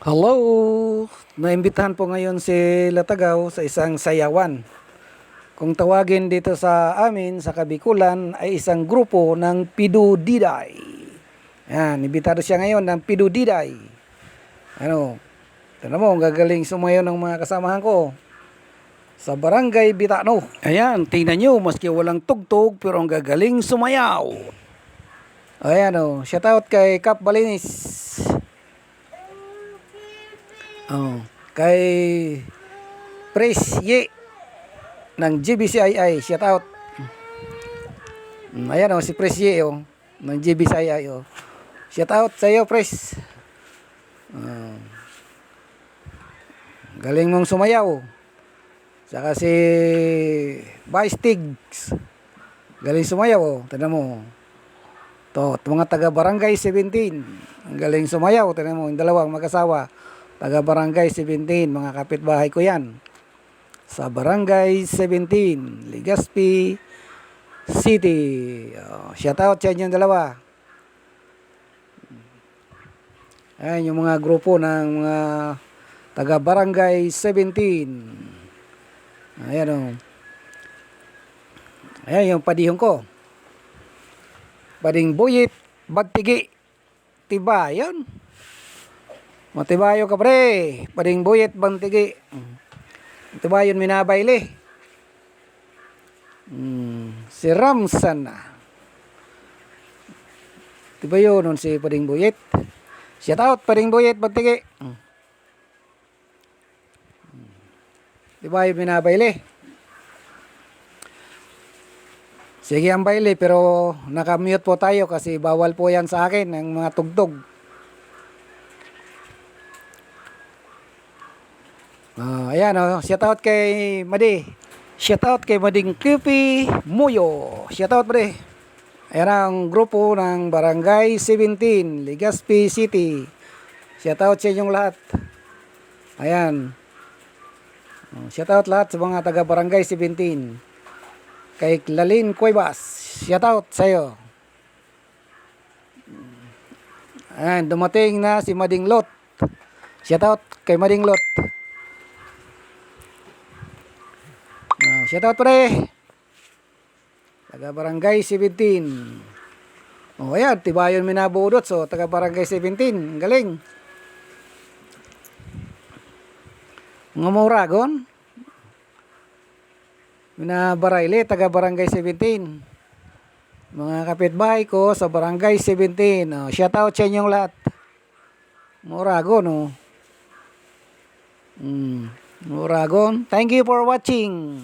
Hello! Naimbitahan po ngayon si Latagaw sa isang sayawan. Kung tawagin dito sa amin, sa Kabikulan, ay isang grupo ng Pidudiday. Yan, imbitado siya ngayon ng Pidudiday. Ano, tignan mo, ang gagaling sumayaw ng mga kasamahan ko sa Barangay Bitano. Ayan, tingnan nyo, maski walang tugtog, pero ang gagaling sumayaw. Ayan o, shout out kay Kap Balinis. Oh, kay Pres Ye ng GBCII, shout out. Ayan oh, si Pres Ye oh, ng GBCII oh. Shout out sa iyo, Pres. Galing mong sumayaw. Saka si Vice Tigs. Galing sumayaw oh, tingnan mo. To, mga taga Barangay 17. Ang galing sumayaw, tingnan mo, yung dalawang mag-asawa. Taga Barangay 17, mga kapitbahay ko yan. Sa Barangay 17, Legazpi City. Shout out sa inyong dalawa. Ayan yung mga grupo ng mga taga Barangay 17. Ayan o. Ayan yung padihong ko. Pading buyit, bagtigi. Tiba, yun. Matibayo ka pre, pading buyet bantigi. Matibayon minabayle. Si Ramsan na. Tibayo nun si pading buyet. Shout out pading buyet bantigi. Tibayon minabayle. Sige ang bayle pero nakamute po tayo kasi bawal po yan sa akin ang mga tugtog. Ayan oh, shout out kay Madi. Shout out kay Mading Kipi Muyo. Shout out pre. Ayan ang grupo ng Barangay 17, Legazpi City. Shout out sa inyong lahat. Ayan. Shout out lahat sa mga taga Barangay 17. Kay Lalin Cuevas. Shout out sa iyo. Ayan, dumating na si Mading Lot. Shout out kay Mading Lot. Shout out pre. Taga Barangay 17. Oh, ayan, tibayon minabudot. So, taga Barangay 17. Galing. Mga Moragon. Minabarayli, taga Barangay 17. Mga kapitbahay ko sa Barangay 17. Oh, shout out sa inyong lahat. Moragon, oh. Moragon. Thank you for watching.